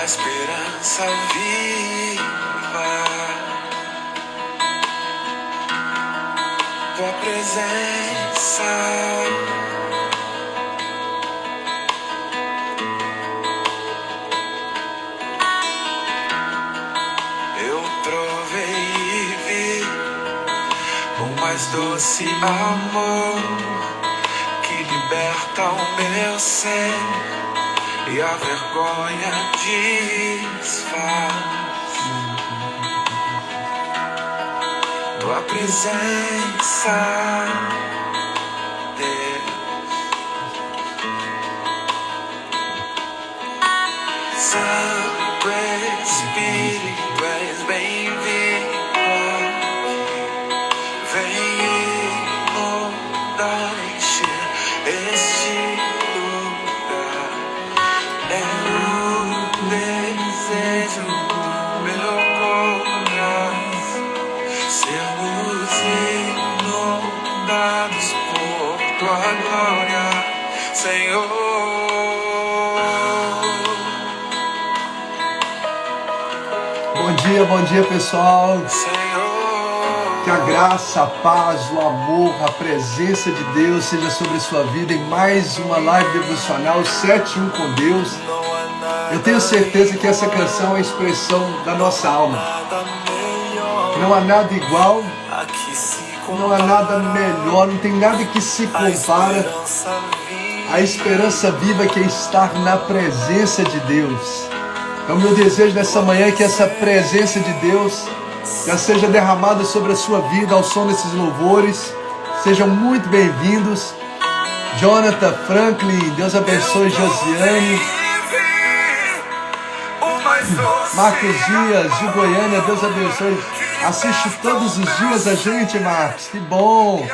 a esperança viva, tua presença. Eu provei e vi o mais doce amor que liberta o meu ser e a vergonha desfaz. Tua presença, Deus. Santo Espírito, és bem-vindo. Vem inundar, encher este lugar. É o desejo do meu coração, sermos inundados por tua glória, Senhor. Bom dia pessoal. Senhor, Que a graça, a paz, o amor, a presença de Deus seja sobre a sua vida em mais uma live devocional 7-1 com Deus. Eu tenho certeza que essa canção é a expressão da nossa alma. Não há nada igual, não há nada melhor, não tem nada que se compara à esperança viva que é estar na presença de Deus. Então, meu desejo nessa manhã é que essa presença de Deus já seja derramada sobre a sua vida ao som desses louvores. Sejam muito bem-vindos. Jonathan, Franklin, Deus abençoe. Josiane, Marcos Dias, de Goiânia, Deus abençoe. Assiste todos os dias a gente, Marcos. Que bom,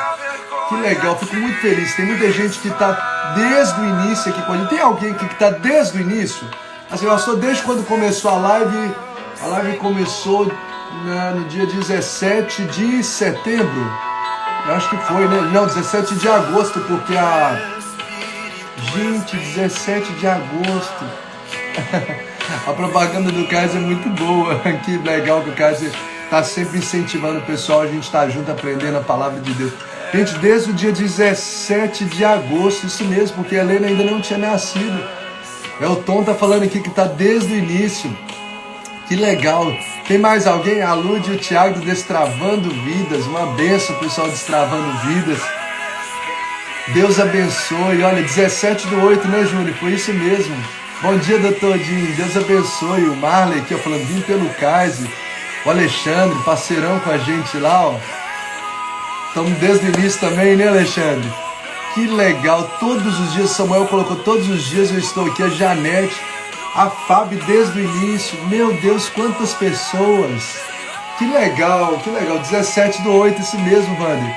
que legal, fico muito feliz. Tem muita gente que está desde o início aqui com a gente. Tem alguém aqui que está desde o início? Assim, eu estou desde quando começou a live começou no dia 17 de setembro. Eu acho que foi, né? Não, 17 de agosto, porque Gente, 17 de agosto. A propaganda do Kaiser é muito boa. Que legal que o Kaiser está sempre incentivando o pessoal. A gente está junto aprendendo a palavra de Deus. Gente, desde o dia 17 de agosto, isso mesmo, porque a Helena ainda não tinha nascido. O Tom tá falando aqui que tá desde o início. Que legal. Tem mais alguém? A Lud e o Thiago do Destravando Vidas. Uma benção, pessoal, Destravando Vidas. Deus abençoe. Olha, 17/8, né, Júnior? Foi isso mesmo. Bom dia, doutor Dinho. Deus abençoe. O Marley aqui, ó, falando, vim pelo Kaiser. O Alexandre, parceirão com a gente lá, ó. Estamos desde o início também, né, Alexandre? Que legal. Todos os dias, Samuel colocou, todos os dias eu estou aqui. A Janete, a Fábio desde o início. Meu Deus, quantas pessoas. Que legal, que legal. 17/8, isso mesmo, Wander.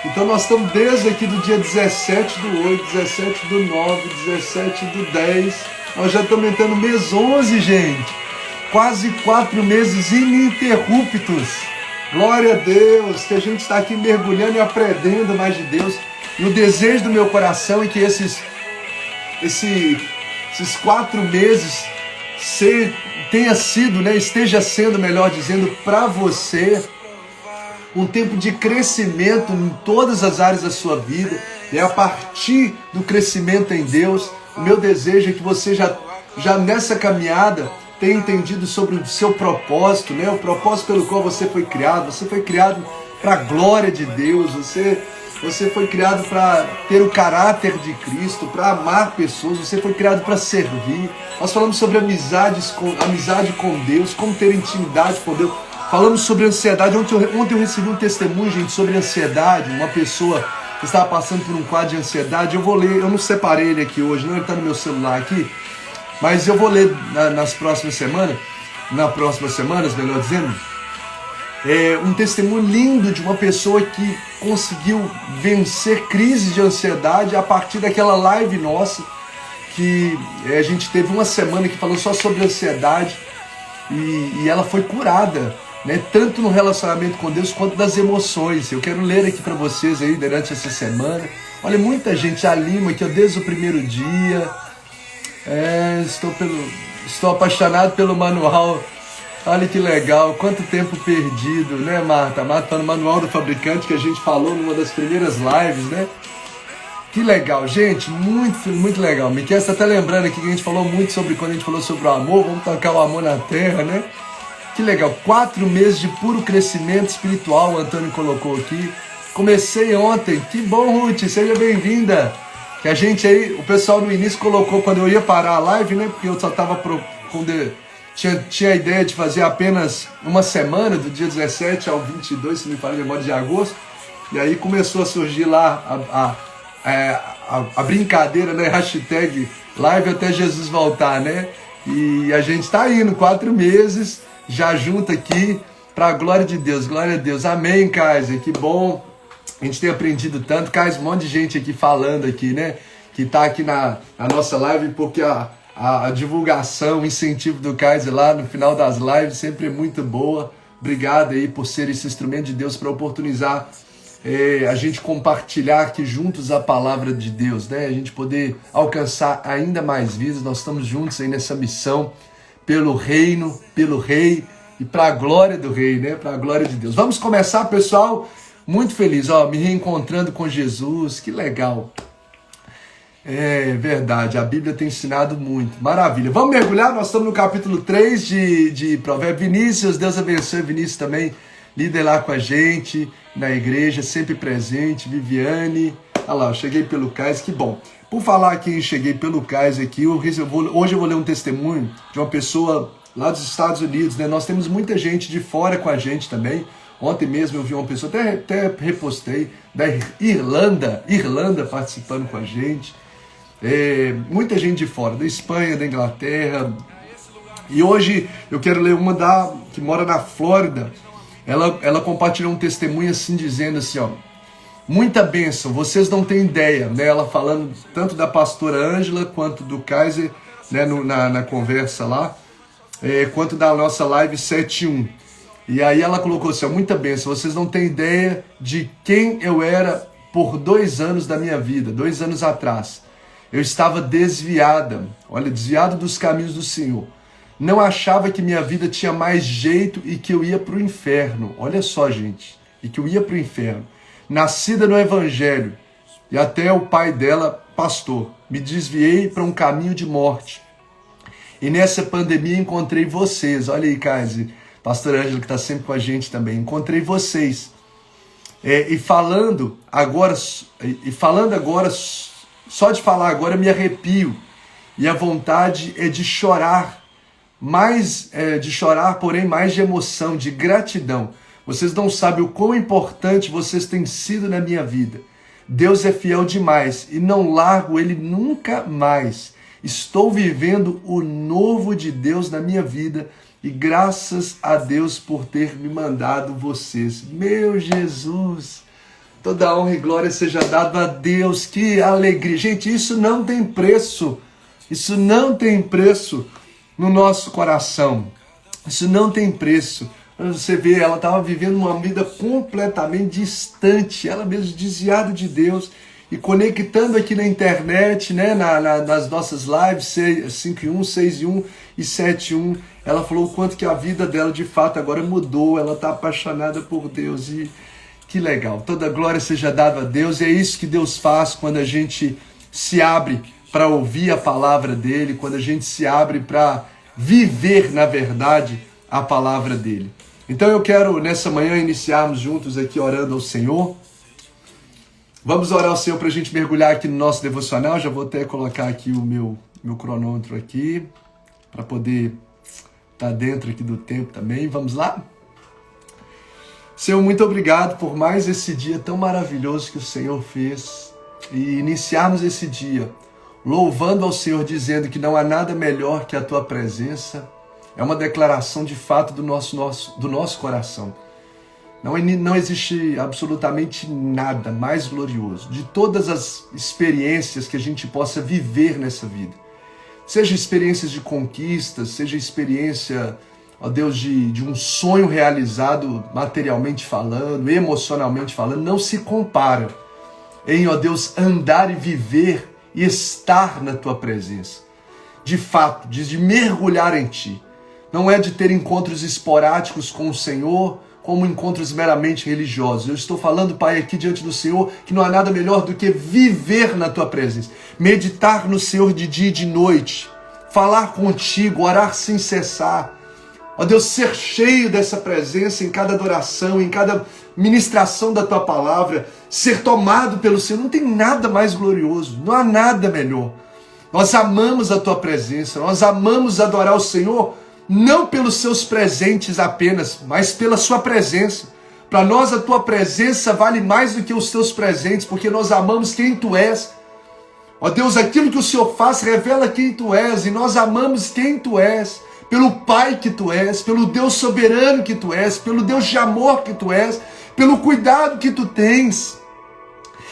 Então nós estamos desde aqui do dia 17/8, 17/9, 17/10. Nós já estamos entrando no mês 11, gente. Quase 4 meses ininterruptos. Glória a Deus, que a gente está aqui mergulhando e aprendendo mais de Deus. E o desejo do meu coração é que esses 4 meses tenha sido, né, esteja sendo, melhor dizendo, para você um tempo de crescimento em todas as áreas da sua vida. E a partir do crescimento em Deus, o meu desejo é que você já nessa caminhada tenha entendido sobre o seu propósito, né? O propósito pelo qual você foi criado. Você foi criado para a glória de Deus. Você foi criado para ter o caráter de Cristo, para amar pessoas. Você foi criado para servir. Nós falamos sobre amizade com Deus, como ter intimidade com Deus. Falamos sobre ansiedade. Ontem eu recebi um testemunho, gente, sobre ansiedade. Uma pessoa que estava passando por um quadro de ansiedade. Eu vou ler, eu não separei ele aqui hoje, não, ele está no meu celular aqui. Mas eu vou ler nas próximas semanas, melhor dizendo, um testemunho lindo de uma pessoa que conseguiu vencer crises de ansiedade a partir daquela live nossa, que a gente teve uma semana que falou só sobre ansiedade e ela foi curada, né, tanto no relacionamento com Deus quanto das emoções. Eu quero ler aqui para vocês aí durante essa semana. Olha, muita gente, a Lima aqui, ó, desde o primeiro dia. Estou apaixonado pelo manual. Olha que legal, quanto tempo perdido, né, Marta? A Marta tá no manual do fabricante que a gente falou numa das primeiras lives, né? Que legal, gente, muito legal. Miquel está até lembrando aqui que a gente falou muito sobre, quando a gente falou sobre o amor, vamos tocar o amor na terra, né? Que legal, 4 meses de puro crescimento espiritual, o Antônio colocou aqui. Comecei ontem, que bom, Ruth, seja bem-vinda. Que a gente aí, o pessoal no início colocou, quando eu ia parar a live, né? Porque eu só estava tinha a ideia de fazer apenas uma semana, do dia 17 ao 22, se me falha a memória, de agosto. E aí começou a surgir lá a brincadeira, né? Hashtag live até Jesus voltar, né? E a gente está indo 4 meses, já junto aqui, para a glória de Deus. Glória a Deus. Amém, Kaiser. Que bom. A gente tem aprendido tanto. Kaiser, um monte de gente aqui falando aqui, né? Que está aqui na nossa live, porque a divulgação, o incentivo do Kaiser lá no final das lives sempre é muito boa. Obrigado aí por ser esse instrumento de Deus para oportunizar a gente compartilhar aqui juntos a palavra de Deus, né? A gente poder alcançar ainda mais vidas. Nós estamos juntos aí nessa missão pelo reino, pelo rei e para a glória do rei, né? Para a glória de Deus. Vamos começar, pessoal. Muito feliz, me reencontrando com Jesus. Que legal. É verdade, a Bíblia tem ensinado muito. Maravilha. Vamos mergulhar, nós estamos no capítulo 3 de Provérbios. Vinícius, Deus abençoe. Vinícius também, líder lá com a gente, na igreja, sempre presente. Viviane, olha lá, eu cheguei pelo Cais, que bom. Por falar aqui em cheguei pelo Cais aqui, hoje eu vou ler um testemunho de uma pessoa lá dos Estados Unidos, né? Nós temos muita gente de fora com a gente também. Ontem mesmo eu vi uma pessoa, até repostei, da Irlanda participando com a gente. Muita gente de fora, da Espanha, da Inglaterra. E hoje eu quero ler uma que mora na Flórida. Ela compartilhou um testemunho assim, dizendo assim, muita bênção, vocês não têm ideia, né? Ela falando tanto da pastora Ângela quanto do Kaiser, né? Na conversa lá, quanto da nossa live 7.1. E aí ela colocou assim, muita bênção, vocês não têm ideia de quem eu era por 2 anos da minha vida, 2 anos atrás. Eu estava desviada dos caminhos do Senhor. Não achava que minha vida tinha mais jeito e que eu ia para o inferno. Olha só, gente. E que eu ia para o inferno. Nascida no Evangelho. E até o pai dela, pastor. Me desviei para um caminho de morte. E nessa pandemia encontrei vocês. Olha aí, Kaiser. Pastor Ângelo, que está sempre com a gente também. Encontrei vocês. E falando agora, só de falar agora eu me arrepio. E a vontade é de chorar. Porém mais de emoção, de gratidão. Vocês não sabem o quão importante vocês têm sido na minha vida. Deus é fiel demais e não largo Ele nunca mais. Estou vivendo o novo de Deus na minha vida e graças a Deus por ter me mandado vocês. Meu Jesus, toda honra e glória seja dada a Deus. Que alegria. Gente, isso não tem preço. Isso não tem preço no nosso coração. Isso não tem preço. Você vê, ela estava vivendo uma vida completamente distante, ela mesmo desviada de Deus, e conectando aqui na internet, né, nas nossas lives 5.1, 6.1 e 7.1, ela falou o quanto que a vida dela de fato agora mudou, ela está apaixonada por Deus, e que legal. Toda glória seja dada a Deus, e é isso que Deus faz quando a gente se abre para ouvir a palavra dele, quando a gente se abre para viver, na verdade, a palavra dele. Então eu quero, nessa manhã, iniciarmos juntos aqui orando ao Senhor. Vamos orar ao Senhor para a gente mergulhar aqui no nosso devocional. Já vou até colocar aqui o meu cronômetro aqui, para poder estar dentro aqui do tempo também. Vamos lá? Senhor, muito obrigado por mais esse dia tão maravilhoso que o Senhor fez. E iniciarmos esse dia louvando ao Senhor, dizendo que não há nada melhor que a Tua presença. É uma declaração de fato do nosso coração. Não existe absolutamente nada mais glorioso de todas as experiências que a gente possa viver nessa vida. Seja experiências de conquistas, seja experiência, ó Deus, de um sonho realizado materialmente falando, emocionalmente falando, não se compara em, ó Deus, andar e viver e estar na Tua presença. de fato, de mergulhar em Ti. Não é de ter encontros esporádicos com o Senhor, como encontros meramente religiosos. Eu estou falando, Pai, aqui diante do Senhor, que não há nada melhor do que viver na Tua presença, meditar no Senhor de dia e de noite, falar contigo, orar sem cessar. Ó Deus, ser cheio dessa presença em cada adoração, em cada ministração da Tua palavra, ser tomado pelo Senhor. Não tem nada mais glorioso, não há nada melhor. Nós amamos a Tua presença, nós amamos adorar o Senhor, não pelos seus presentes apenas, mas pela Sua presença. Para nós a Tua presença vale mais do que os Teus presentes, porque nós amamos quem Tu és. Ó Deus, aquilo que o Senhor faz revela quem Tu és, e nós amamos quem Tu és, pelo Pai que Tu és, pelo Deus soberano que Tu és, pelo Deus de amor que Tu és, pelo cuidado que Tu tens.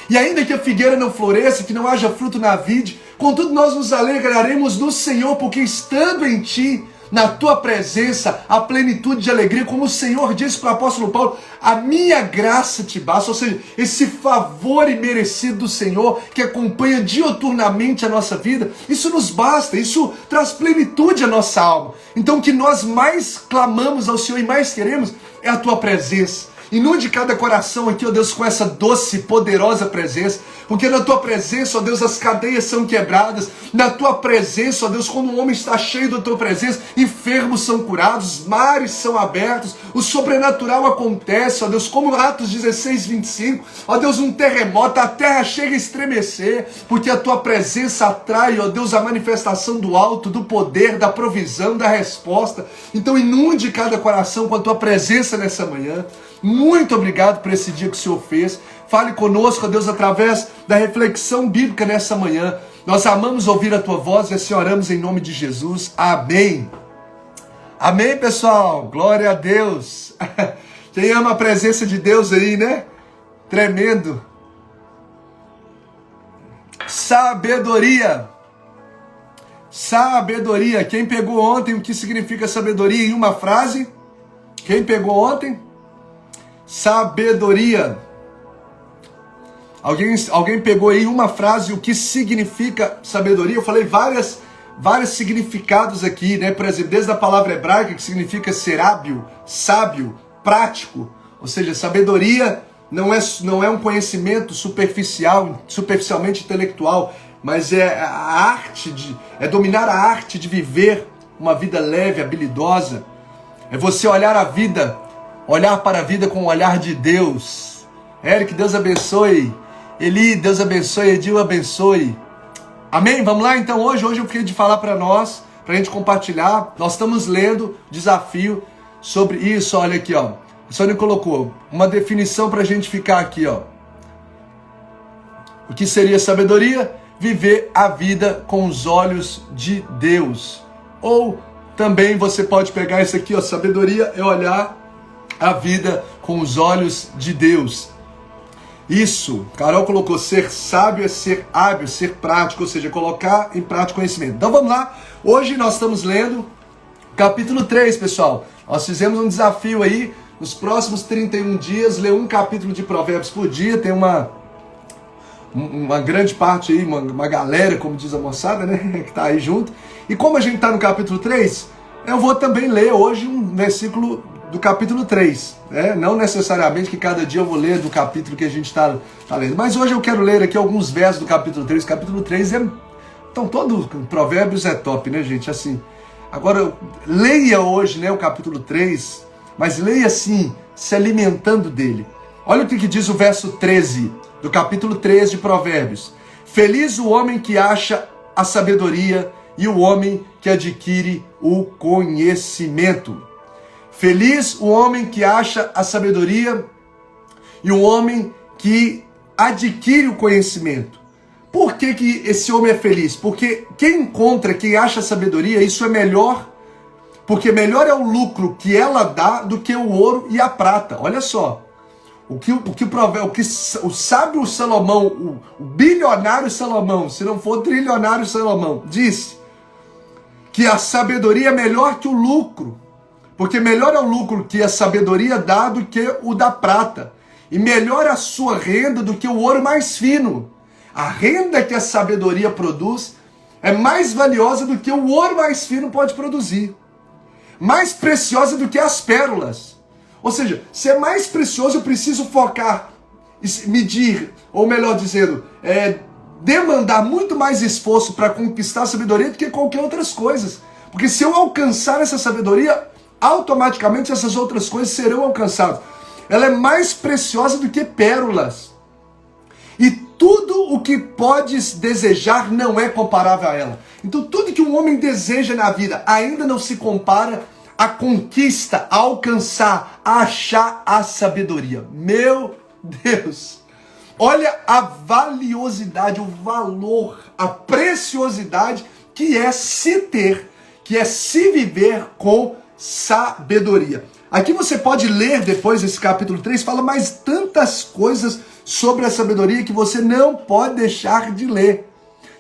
E ainda que a figueira não floresça, que não haja fruto na vide, contudo nós nos alegraremos no Senhor, porque estando em Ti, na Tua presença, a plenitude de alegria, como o Senhor disse para o apóstolo Paulo, a minha graça te basta. Ou seja, esse favor imerecido do Senhor, que acompanha diuturnamente a nossa vida, isso nos basta, isso traz plenitude à nossa alma. Então o que nós mais clamamos ao Senhor e mais queremos é a Tua presença. Inunde cada coração aqui, ó Deus, com essa doce e poderosa presença, porque na Tua presença, ó Deus, as cadeias são quebradas. Na Tua presença, ó Deus, quando um homem está cheio da Tua presença, enfermos são curados, mares são abertos, o sobrenatural acontece, ó Deus, como Atos 16, 25, ó Deus, um terremoto, a terra chega a estremecer, porque a Tua presença atrai, ó Deus, a manifestação do alto, do poder, da provisão, da resposta. Então inunde cada coração com a Tua presença nessa manhã. Muito obrigado por esse dia que o Senhor fez. Fale conosco, ó Deus, através da reflexão bíblica nessa manhã. Nós amamos ouvir a Tua voz e assim oramos em nome de Jesus. Amém. Amém, pessoal. Glória a Deus. Quem ama a presença de Deus aí, né? Tremendo. Sabedoria. Sabedoria. Quem pegou ontem o que significa sabedoria em uma frase? Quem pegou ontem? Sabedoria. Alguém pegou aí uma frase, o que significa sabedoria? Eu falei vários significados aqui, né? Por exemplo, desde a palavra hebraica, que significa ser hábil, sábio, prático. Ou seja, sabedoria não é um conhecimento superficialmente intelectual, mas é a arte é dominar a arte de viver uma vida leve, habilidosa. É você olhar para a vida com o olhar de Deus. Eric, Deus abençoe. Eli, Deus abençoe. Edil, abençoe. Amém? Vamos lá então. Hoje eu queria de falar para nós, para a gente compartilhar. Nós estamos lendo desafio sobre isso. Olha aqui, ó. A Sônia colocou uma definição para a gente ficar aqui, ó. O que seria sabedoria? Viver a vida com os olhos de Deus. Ou também você pode pegar isso aqui, ó. Sabedoria é olhar a vida com os olhos de Deus. Isso, Carol colocou, ser sábio é ser hábil, ser prático, ou seja, colocar em prática conhecimento. Então vamos lá, hoje nós estamos lendo capítulo 3, pessoal. Nós fizemos um desafio aí, nos próximos 31 dias, ler um capítulo de Provérbios por dia. Tem uma grande parte aí, uma galera, como diz a moçada, né, que está aí junto. E como a gente está no capítulo 3, eu vou também ler hoje um versículo do capítulo 3, né? Não necessariamente que cada dia eu vou ler do capítulo que a gente está lendo, mas hoje eu quero ler aqui alguns versos do capítulo 3. Capítulo 3 então todo Provérbios é top, né, gente? Assim, agora leia hoje, né, o capítulo 3, mas leia assim, se alimentando dele. Olha o que diz o verso 13 do capítulo 3 de Provérbios. Feliz o homem que acha a sabedoria e o homem que adquire o conhecimento. Feliz o homem que acha a sabedoria e o homem que adquire o conhecimento. Por que esse homem é feliz? Porque quem encontra, quem acha a sabedoria, isso é melhor, porque melhor é o lucro que ela dá do que o ouro e a prata. Olha só, o sábio Salomão, o bilionário Salomão, se não for trilionário Salomão, disse que a sabedoria é melhor que o lucro. Porque melhor é o lucro que a sabedoria dá do que o da prata. E melhor a sua renda do que o ouro mais fino. A renda que a sabedoria produz é mais valiosa do que o ouro mais fino pode produzir. Mais preciosa do que as pérolas. Ou seja, se é mais precioso, eu preciso focar, medir, ou melhor dizendo, demandar muito mais esforço para conquistar a sabedoria do que qualquer outras coisas. Porque se eu alcançar essa sabedoria, automaticamente essas outras coisas serão alcançadas. Ela é mais preciosa do que pérolas. E tudo o que podes desejar não é comparável a ela. Então tudo que um homem deseja na vida ainda não se compara à conquista, a alcançar, a achar a sabedoria. Meu Deus! Olha a valiosidade, o valor, a preciosidade que é se ter, que é se viver com sabedoria. Aqui você pode ler depois esse capítulo 3, fala mais tantas coisas sobre a sabedoria que você não pode deixar de ler.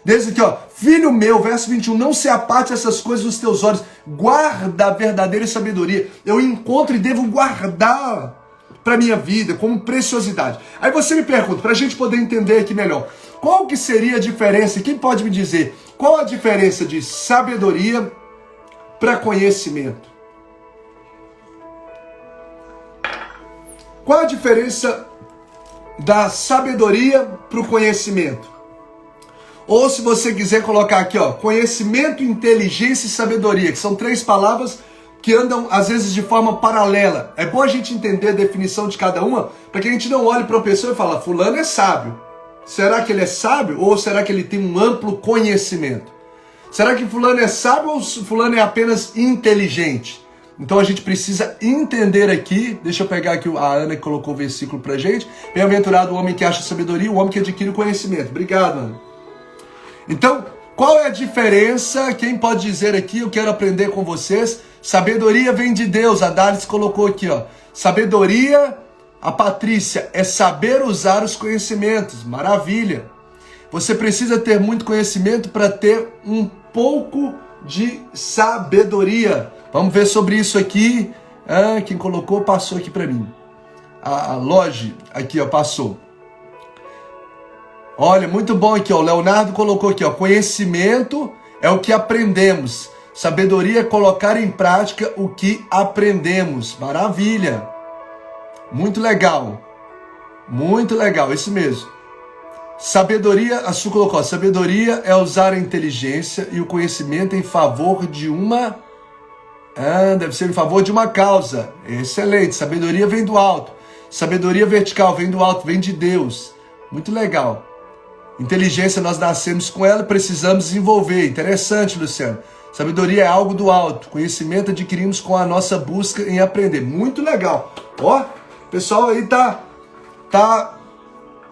Desde aqui, ó, filho meu, verso 21, não se aparte essas coisas dos teus olhos, guarda a verdadeira sabedoria. Eu encontro e devo guardá-la para minha vida como preciosidade. Aí você me pergunta, para a gente poder entender aqui melhor, qual que seria a diferença? Quem pode me dizer qual a diferença de sabedoria para conhecimento? Qual a diferença da sabedoria para o conhecimento? Ou se você quiser colocar aqui, ó, conhecimento, inteligência e sabedoria, que são 3 palavras que andam às vezes de forma paralela. É bom a gente entender a definição de cada uma, para que a gente não olhe para a pessoa e fale, fulano é sábio. Será que ele é sábio ou será que ele tem um amplo conhecimento? Será que fulano é sábio ou fulano é apenas inteligente? Então a gente precisa entender aqui, deixa eu pegar aqui a Ana que colocou o versículo pra gente. Bem-aventurado o homem que acha sabedoria, o homem que adquire o conhecimento. Obrigado, Ana. Então, qual é a diferença? Quem pode dizer aqui, eu quero aprender com vocês. Sabedoria vem de Deus, a Dalis colocou aqui, ó. Sabedoria, a Patrícia, é saber usar os conhecimentos. Maravilha. Você precisa ter muito conhecimento para ter um pouco de sabedoria. Vamos ver sobre isso aqui. Quem colocou passou aqui para mim. A Loge, aqui ó, passou. Olha, muito bom aqui ó. O Leonardo colocou aqui ó. Conhecimento é o que aprendemos. Sabedoria é colocar em prática o que aprendemos. Maravilha. Muito legal. Muito legal, isso mesmo. Sabedoria, a Su colocou, sabedoria é usar a inteligência e o conhecimento em favor de uma... deve ser em favor de uma causa. Excelente, sabedoria vem do alto. Sabedoria vertical vem do alto, vem de Deus. Muito legal. Inteligência, nós nascemos com ela, precisamos desenvolver. Interessante, Luciano. Sabedoria é algo do alto. Conhecimento adquirimos com a nossa busca em aprender. Muito legal. Ó, o pessoal aí tá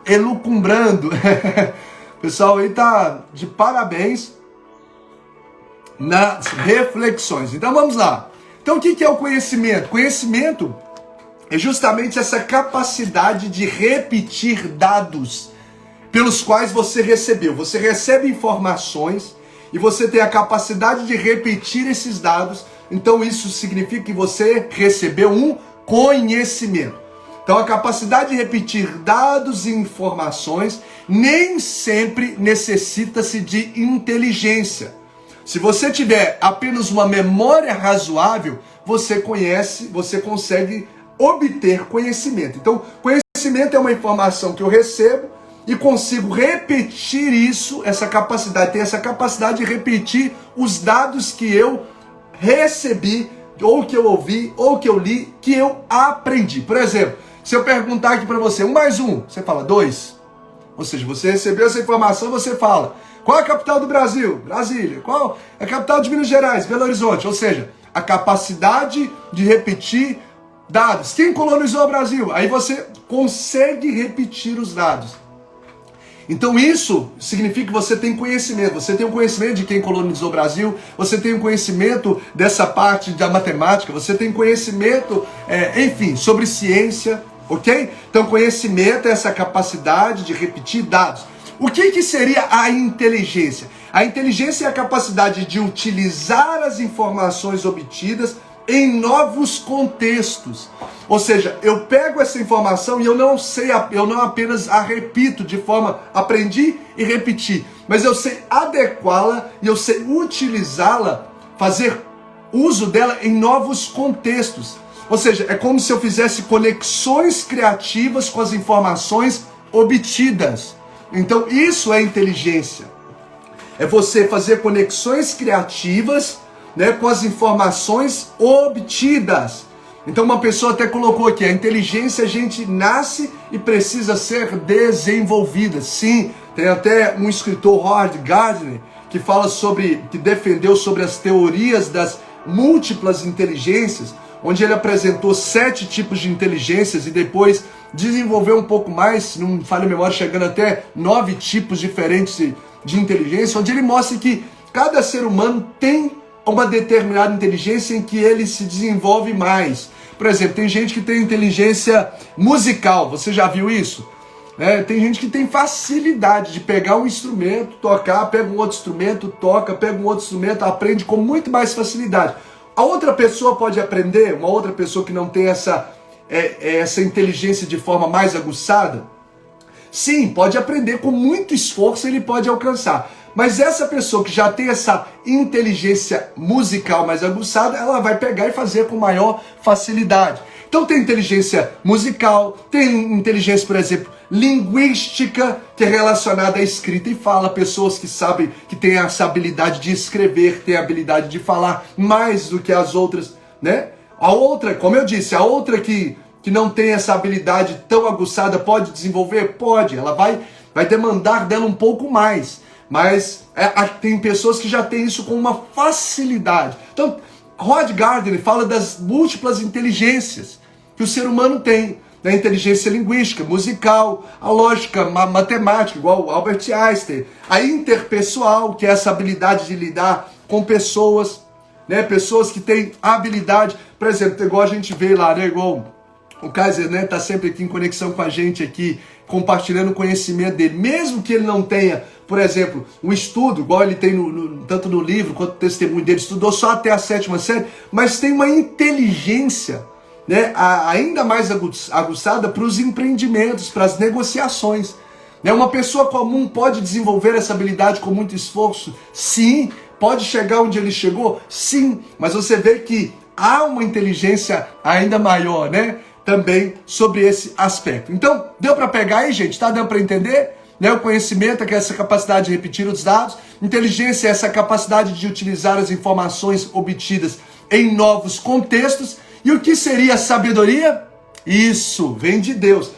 elucumbrando. O pessoal aí tá de parabéns nas reflexões. Então vamos lá. Então o que é o conhecimento? Conhecimento é justamente essa capacidade de repetir dados pelos quais você recebeu. Você recebe informações e você tem a capacidade de repetir esses dados. Então isso significa que você recebeu um conhecimento. Então a capacidade de repetir dados e informações nem sempre necessita-se de inteligência. Se você tiver apenas uma memória razoável, você consegue obter conhecimento. Então, conhecimento é uma informação que eu recebo e consigo repetir isso, ter essa capacidade de repetir os dados que eu recebi, ou que eu ouvi, ou que eu li, que eu aprendi. Por exemplo, se eu perguntar aqui para você, 1 mais 1, você fala 2. Ou seja, você recebeu essa informação, você fala, qual é a capital do Brasil? Brasília. Qual é a capital de Minas Gerais? Belo Horizonte. Ou seja, a capacidade de repetir dados. Quem colonizou o Brasil? Aí você consegue repetir os dados. Então isso significa que você tem conhecimento. Você tem um conhecimento de quem colonizou o Brasil, você tem um conhecimento dessa parte da matemática, você tem conhecimento, enfim, sobre ciência, ok? Então conhecimento é essa capacidade de repetir dados. O que seria a inteligência? A inteligência é a capacidade de utilizar as informações obtidas em novos contextos. Ou seja, eu pego essa informação e eu não apenas a repito de forma, aprendi e repeti. mas eu sei adequá-la e eu sei utilizá-la, fazer uso dela em novos contextos. Ou seja, é como se eu fizesse conexões criativas com as informações obtidas. Então isso é inteligência. É você fazer conexões criativas, né, com as informações obtidas. Então uma pessoa até colocou aqui, a inteligência a gente nasce e precisa ser desenvolvida. Sim, tem até um escritor, Howard Gardner, que fala sobre, que defendeu sobre as teorias das múltiplas inteligências, onde ele apresentou 7 tipos de inteligências e depois desenvolveu um pouco mais, se não me falha a memória, chegando até 9 tipos diferentes de inteligência, onde ele mostra que cada ser humano tem uma determinada inteligência em que ele se desenvolve mais. Por exemplo, tem gente que tem inteligência musical, você já viu isso? Tem gente que tem facilidade de pegar um instrumento, tocar, pega um outro instrumento, toca, pega um outro instrumento, aprende com muito mais facilidade. A outra pessoa pode aprender, uma outra pessoa que não tem essa inteligência de forma mais aguçada? Sim, pode aprender com muito esforço, ele pode alcançar. Mas essa pessoa que já tem essa inteligência musical mais aguçada, ela vai pegar e fazer com maior facilidade. Então tem inteligência musical, tem inteligência, por exemplo, linguística, que é relacionada à escrita e fala, pessoas que sabem, que têm essa habilidade de escrever, têm a habilidade de falar mais do que as outras, né? A outra, como eu disse, a outra que não tem essa habilidade tão aguçada, pode desenvolver? Pode, ela vai demandar dela um pouco mais. Mas tem pessoas que já têm isso com uma facilidade. Então, Howard Gardner fala das múltiplas inteligências que o ser humano tem. A inteligência linguística, musical, a lógica, matemática, igual Albert Einstein. A interpessoal, que é essa habilidade de lidar com pessoas, né? Pessoas que têm habilidade, por exemplo, igual a gente vê lá, né? Igual o Kaiser, né, tá sempre aqui em conexão com a gente aqui, compartilhando o conhecimento dele. Mesmo que ele não tenha, por exemplo, um estudo, igual ele tem tanto no livro quanto no testemunho dele, estudou só até a 7ª série, mas tem uma inteligência, né, ainda mais aguçada para os empreendimentos, para as negociações. Né? Uma pessoa comum pode desenvolver essa habilidade com muito esforço? Sim. Pode chegar onde ele chegou? Sim. Mas você vê que há uma inteligência ainda maior, né? Também sobre esse aspecto. Então, deu para pegar aí, gente? Tá dando para entender? Né? O conhecimento é que é essa capacidade de repetir os dados. Inteligência é essa capacidade de utilizar as informações obtidas em novos contextos. E o que seria sabedoria? Isso, vem de Deus.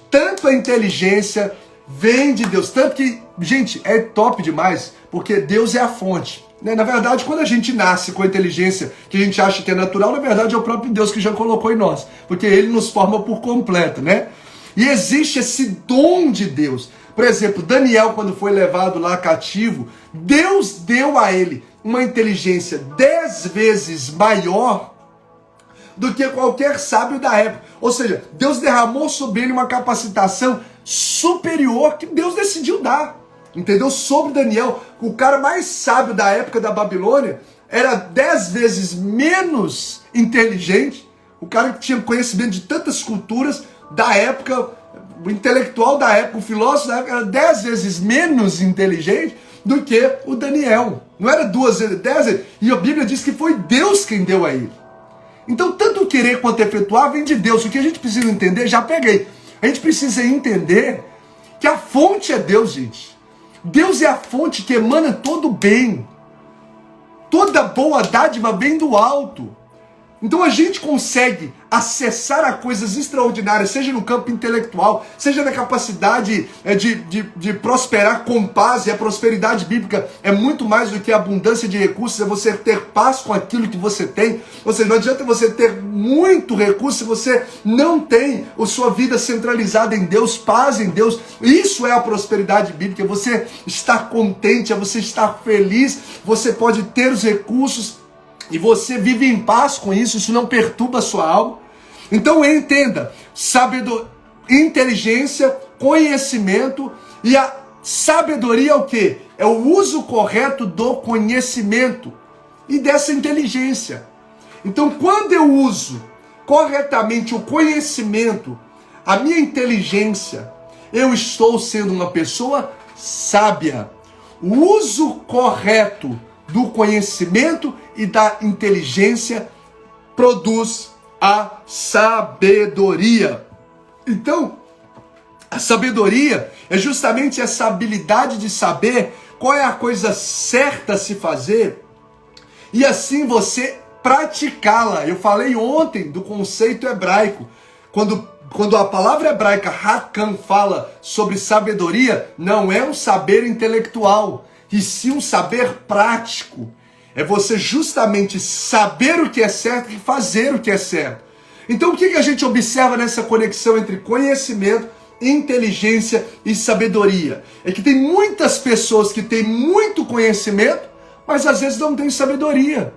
Tanto a inteligência vem de Deus. Tanto que, gente, é top demais, porque Deus é a fonte. Na verdade, quando a gente nasce com a inteligência que a gente acha que é natural, na verdade é o próprio Deus que já colocou em nós, porque Ele nos forma por completo, né? E existe esse dom de Deus. Por exemplo, Daniel, quando foi levado lá cativo, Deus deu a ele uma inteligência 10 vezes maior do que qualquer sábio da época. Ou seja, Deus derramou sobre ele uma capacitação superior que Deus decidiu dar. Entendeu? Sobre Daniel, o cara mais sábio da época da Babilônia era 10 vezes menos inteligente. O cara que tinha conhecimento de tantas culturas da época, o intelectual da época, o filósofo da época, era 10 vezes menos inteligente do que o Daniel. Não era 2 vezes, 10 vezes. E a Bíblia diz que foi Deus quem deu a ele. Então, tanto o querer quanto efetuar vem de Deus. O que a gente precisa entender, já peguei. A gente precisa entender que a fonte é Deus, gente. Deus é a fonte que emana todo o bem. Toda boa dádiva vem do alto. Então a gente consegue acessar a coisas extraordinárias, seja no campo intelectual, seja na capacidade de prosperar com paz. E a prosperidade bíblica é muito mais do que a abundância de recursos, é você ter paz com aquilo que você tem. Ou seja, não adianta você ter muito recurso se você não tem a sua vida centralizada em Deus, paz em Deus. Isso é a prosperidade bíblica, é você estar contente, é você estar feliz, você pode ter os recursos e você vive em paz com isso, isso não perturba a sua alma. Então entenda, inteligência, conhecimento, e a sabedoria é o quê? É o uso correto do conhecimento e dessa inteligência. Então quando eu uso corretamente o conhecimento, a minha inteligência, eu estou sendo uma pessoa sábia. O uso correto do conhecimento e da inteligência produz a sabedoria. Então, a sabedoria é justamente essa habilidade de saber qual é a coisa certa a se fazer e assim você praticá-la. Eu falei ontem do conceito hebraico. Quando a palavra hebraica hakam fala sobre sabedoria, não é um saber intelectual, e sim um saber prático. É você justamente saber o que é certo e fazer o que é certo. Então o que a gente observa nessa conexão entre conhecimento, inteligência e sabedoria? É que tem muitas pessoas que têm muito conhecimento, mas às vezes não têm sabedoria.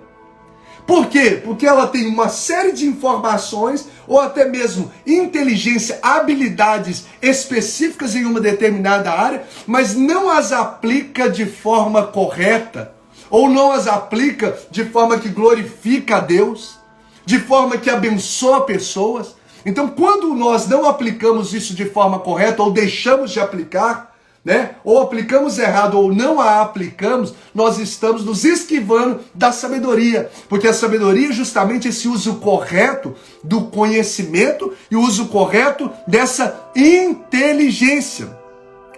Por quê? Porque ela tem uma série de informações ou até mesmo inteligência, habilidades específicas em uma determinada área, mas não as aplica de forma correta, ou não as aplica de forma que glorifica a Deus, de forma que abençoa pessoas. Então, quando nós não aplicamos isso de forma correta ou deixamos de aplicar, né? Ou aplicamos errado ou não a aplicamos, nós estamos nos esquivando da sabedoria. Porque a sabedoria é justamente esse uso correto do conhecimento e o uso correto dessa inteligência.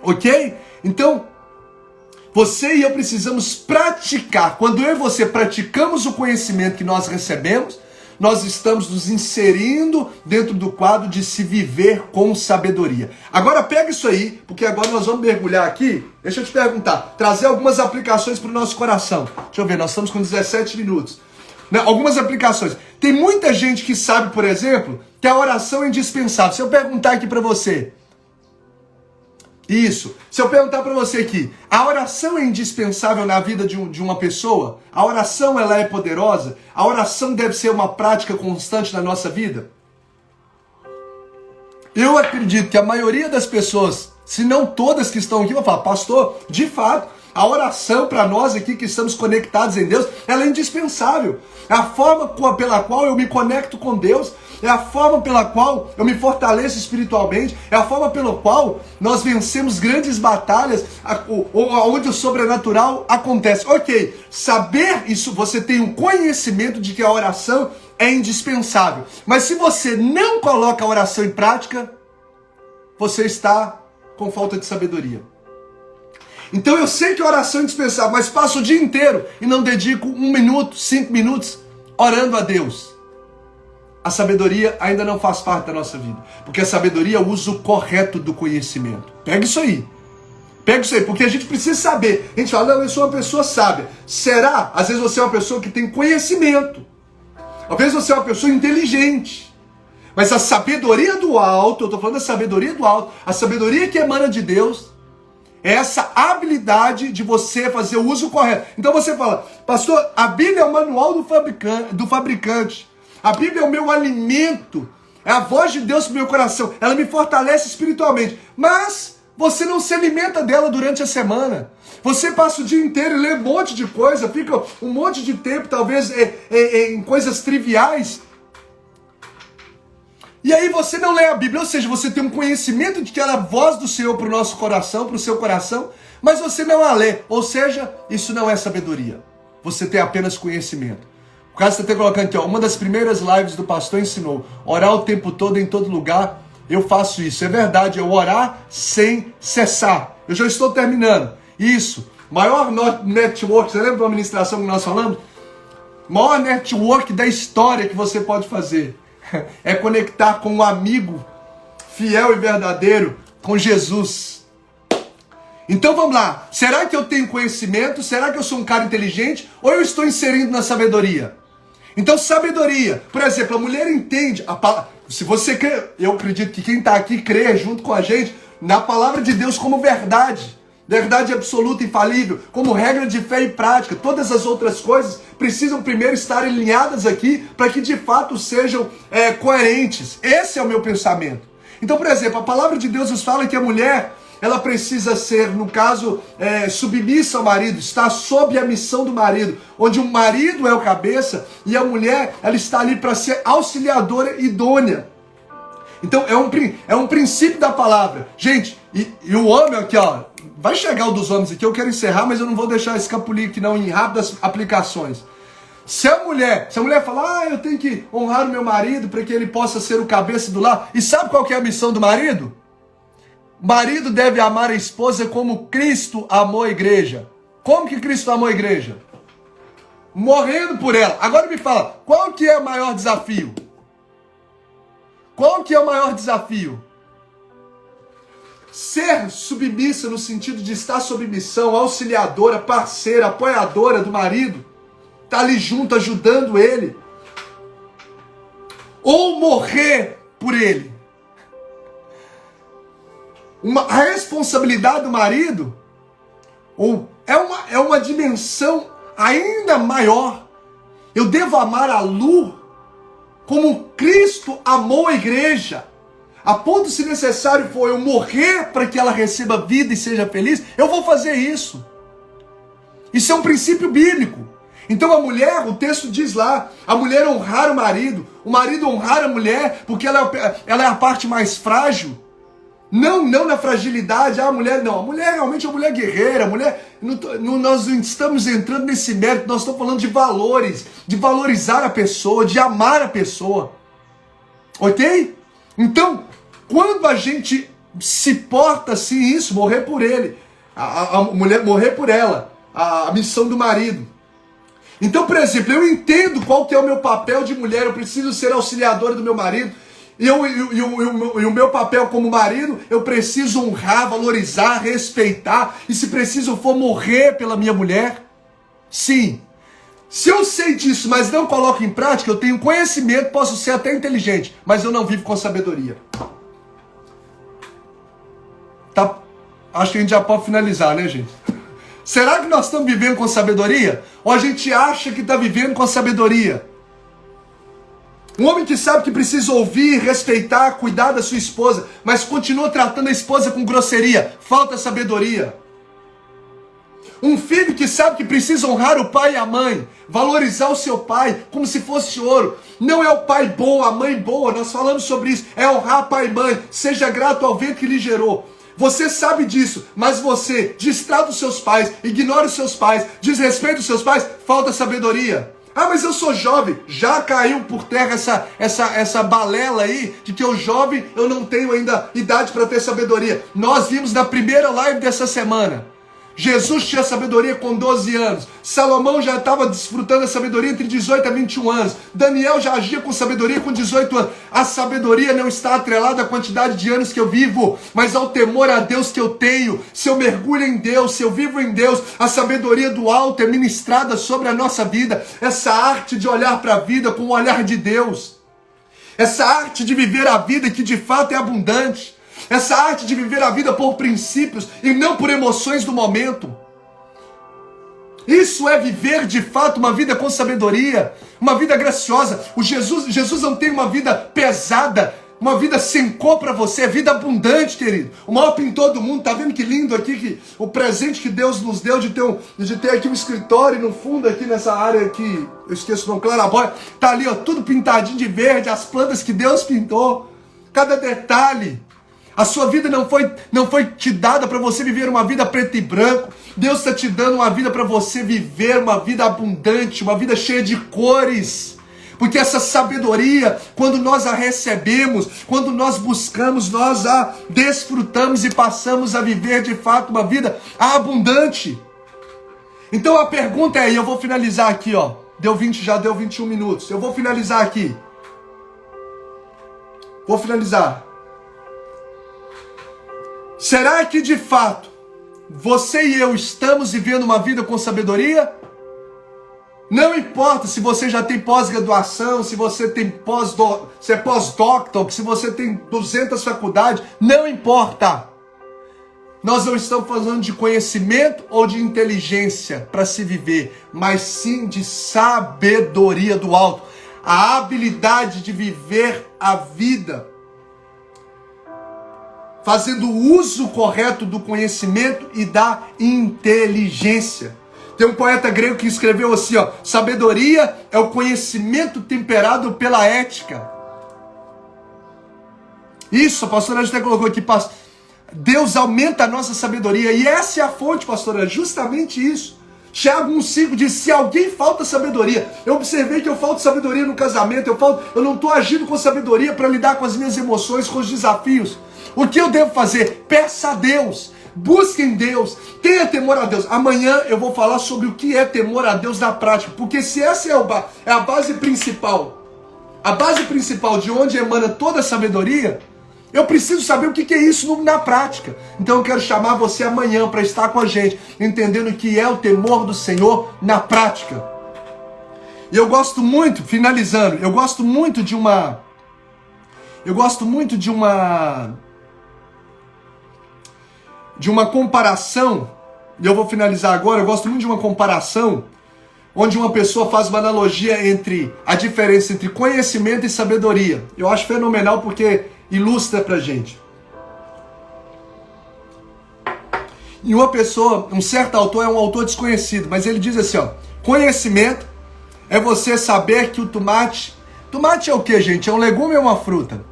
Ok? Então, você e eu precisamos praticar. Quando eu e você praticamos o conhecimento que nós recebemos, nós estamos nos inserindo dentro do quadro de se viver com sabedoria. Agora pega isso aí, porque agora nós vamos mergulhar aqui. Deixa eu te perguntar, trazer algumas aplicações para o nosso coração. Deixa eu ver, nós estamos com 17 minutos. Algumas aplicações. Tem muita gente que sabe, por exemplo, que a oração é indispensável. Se eu perguntar aqui para você, isso. Se eu perguntar para você aqui, a oração é indispensável na vida de uma pessoa? A oração, ela é poderosa? A oração deve ser uma prática constante na nossa vida? Eu acredito que a maioria das pessoas, se não todas que estão aqui, vão falar, pastor, de fato, a oração para nós aqui que estamos conectados em Deus, ela é indispensável. É a forma pela qual eu me conecto com Deus, é a forma pela qual eu me fortaleço espiritualmente, é a forma pela qual nós vencemos grandes batalhas, onde o sobrenatural acontece. Ok, saber isso, você tem um conhecimento de que a oração é indispensável. Mas se você não coloca a oração em prática, você está com falta de sabedoria. Então eu sei que a oração é indispensável, mas passo o dia inteiro e não dedico 1 minuto, 5 minutos orando a Deus. A sabedoria ainda não faz parte da nossa vida, porque a sabedoria é o uso correto do conhecimento. Pega isso aí. Pega isso aí, porque a gente precisa saber. A gente fala, não, eu sou uma pessoa sábia. Será? Às vezes você é uma pessoa que tem conhecimento. Às vezes você é uma pessoa inteligente. Mas a sabedoria do alto, eu estou falando da sabedoria do alto, a sabedoria que emana de Deus, é essa habilidade de você fazer o uso correto. Então você fala, pastor, a Bíblia é o manual do fabricante. A Bíblia é o meu alimento. É a voz de Deus para o meu coração. Ela me fortalece espiritualmente. Mas você não se alimenta dela durante a semana. Você passa o dia inteiro e lê um monte de coisa, fica um monte de tempo, talvez, em coisas triviais. E aí você não lê a Bíblia, ou seja, você tem um conhecimento de que ela é a voz do Senhor para o nosso coração, para o seu coração, mas você não a lê. Ou seja, isso não é sabedoria. Você tem apenas conhecimento. O caso você está colocando aqui, ó, uma das primeiras lives do pastor ensinou, orar o tempo todo, em todo lugar. Eu faço isso, é verdade, eu orar sem cessar. Eu já estou terminando. Isso, maior network, você lembra de uma ministração que nós falamos? Maior network da história que você pode fazer é conectar com um amigo fiel e verdadeiro, com Jesus. Então vamos lá, será que eu tenho conhecimento? Será que eu sou um cara inteligente? Ou eu estou inserindo na sabedoria? Então sabedoria, por exemplo, a mulher entende, se você crê, eu acredito que quem está aqui crê junto com a gente na palavra de Deus como verdade. Verdade absoluta, infalível, como regra de fé e prática. Todas as outras coisas precisam primeiro estar alinhadas aqui para que de fato sejam coerentes. Esse é o meu pensamento. Então, por exemplo, a palavra de Deus nos fala que a mulher, ela precisa ser, no caso, submissa ao marido, está sob a missão do marido, onde o marido é o cabeça e a mulher, ela está ali para ser auxiliadora idônea. Então é um princípio da palavra. Gente, e o homem aqui, ó, vai chegar o dos homens aqui, eu quero encerrar, mas eu não vou deixar escapulir aqui não, em rápidas aplicações. Se a mulher falar, eu tenho que honrar o meu marido para que ele possa ser o cabeça do lar. E sabe qual que é a missão do marido? O marido deve amar a esposa como Cristo amou a igreja. Como que Cristo amou a igreja? Morrendo por ela. Agora me fala, qual que é o maior desafio? Qual que é o maior desafio? Ser submissa no sentido de estar sob missão, auxiliadora, parceira, apoiadora do marido, tá ali junto, ajudando ele, ou morrer por ele. A responsabilidade do marido é uma dimensão ainda maior. Eu devo amar a Lu como Cristo amou a igreja, a ponto, se necessário for eu morrer para que ela receba vida e seja feliz, eu vou fazer isso. Isso é um princípio bíblico. Então a mulher, o texto diz lá, a mulher honrar o marido honrar a mulher, porque ela é a parte mais frágil. Não na fragilidade, a mulher realmente é uma mulher guerreira, nós não estamos entrando nesse mérito, nós estamos falando de valores, de valorizar a pessoa, de amar a pessoa, ok? Então, quando a gente se porta assim, isso, morrer por ele, a mulher morrer por ela, a missão do marido. Então, por exemplo, eu entendo qual que é o meu papel de mulher, eu preciso ser auxiliadora do meu marido, e o meu papel como marido, eu preciso honrar, valorizar, respeitar, e se preciso for morrer pela minha mulher. Sim. Se eu sei disso, mas não coloco em prática, eu tenho conhecimento, posso ser até inteligente, mas eu não vivo com sabedoria. Tá? Acho que a gente já pode finalizar, né, gente? Será que nós estamos vivendo com sabedoria? Ou a gente acha que está vivendo com sabedoria? Um homem que sabe que precisa ouvir, respeitar, cuidar da sua esposa, mas continua tratando a esposa com grosseria, falta sabedoria. Um filho que sabe que precisa honrar o pai e a mãe, valorizar o seu pai como se fosse ouro. Não é o pai bom, a mãe boa, nós falamos sobre isso. É honrar pai e mãe, seja grato ao vento que lhe gerou. Você sabe disso, mas você distrata os seus pais, ignora os seus pais, desrespeita os seus pais, falta sabedoria. Ah, mas eu sou jovem. Já caiu por terra essa balela aí de que eu jovem, eu não tenho ainda idade para ter sabedoria. Nós vimos na primeira live dessa semana. Jesus tinha sabedoria com 12 anos. Salomão já estava desfrutando da sabedoria entre 18 a 21 anos. Daniel já agia com sabedoria com 18 anos. A sabedoria não está atrelada à quantidade de anos que eu vivo, mas ao temor a Deus que eu tenho. Se eu mergulho em Deus, se eu vivo em Deus, a sabedoria do alto é ministrada sobre a nossa vida. Essa arte de olhar para a vida com o olhar de Deus. Essa arte de viver a vida que de fato é abundante. Essa arte de viver a vida por princípios e não por emoções do momento. Isso é viver de fato uma vida com sabedoria, uma vida graciosa. Jesus não tem uma vida pesada, uma vida sem cor para você, é vida abundante, querido. O maior pintor do mundo, tá vendo que lindo aqui, o presente que Deus nos deu de ter aqui um escritório no fundo aqui nessa área aqui, eu esqueço o nome, Clarabóia, tá ali ó, tudo pintadinho de verde, as plantas que Deus pintou, cada detalhe. A sua vida não foi te dada para você viver uma vida preto e branco. Deus está te dando uma vida para você viver uma vida abundante, uma vida cheia de cores. Porque essa sabedoria, quando nós a recebemos, quando nós buscamos, nós a desfrutamos e passamos a viver de fato uma vida abundante. Então a pergunta é, e eu vou finalizar aqui, ó. Já deu 21 minutos. Eu vou finalizar aqui. Vou finalizar. Será que de fato você e eu estamos vivendo uma vida com sabedoria? Não importa se você já tem pós-graduação, se você tem se é pós-doctor, se você tem 200 faculdades, não importa. Nós não estamos falando de conhecimento ou de inteligência para se viver, mas sim de sabedoria do alto. A habilidade de viver a vida fazendo uso correto do conhecimento e da inteligência. Tem um poeta grego que escreveu assim, ó, sabedoria é o conhecimento temperado pela ética. Isso, a pastora Ângela até colocou aqui, Deus aumenta a nossa sabedoria. E essa é a fonte, pastora, justamente isso. Tiago 1,5 diz, se alguém falta sabedoria, eu observei que eu falto sabedoria no casamento, eu não estou agindo com sabedoria para lidar com as minhas emoções, com os desafios. O que eu devo fazer? Peça a Deus, busque em Deus, tenha temor a Deus. Amanhã eu vou falar sobre o que é temor a Deus na prática, porque se essa é a base principal de onde emana toda a sabedoria, eu preciso saber o que é isso na prática. Então eu quero chamar você amanhã para estar com a gente, entendendo o que é o temor do Senhor na prática. E eu gosto muito, finalizando, eu gosto muito de uma comparação, e eu vou finalizar agora, eu gosto muito de uma comparação, onde uma pessoa faz uma analogia entre a diferença entre conhecimento e sabedoria. Eu acho fenomenal porque ilustra pra gente. E uma pessoa, um certo autor, é um autor desconhecido, mas ele diz assim, ó, conhecimento é você saber que o tomate é o que, gente? É um legume ou uma fruta?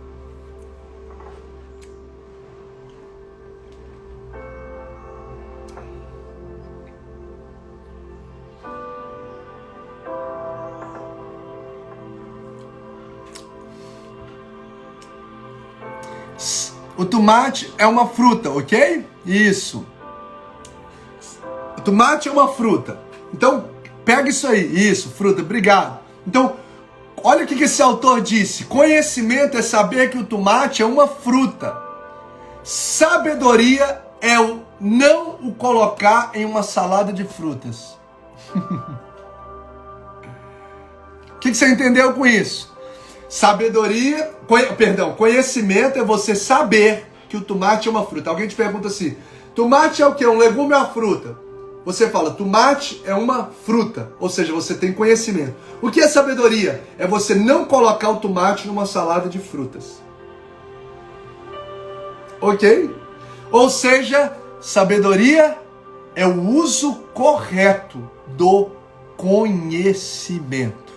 O tomate é uma fruta, ok? Isso. O tomate é uma fruta. Então, pega isso aí. Isso, fruta. Obrigado. Então, olha o que esse autor disse. Conhecimento é saber que o tomate é uma fruta. Sabedoria é o não o colocar em uma salada de frutas. O que você entendeu com isso? Conhecimento é você saber que o tomate é uma fruta. Alguém te pergunta assim, tomate é o quê? Um legume ou uma fruta? Você fala, tomate é uma fruta. Ou seja, você tem conhecimento. O que é sabedoria? É você não colocar o tomate numa salada de frutas. Ok? Ou seja, sabedoria é o uso correto do conhecimento.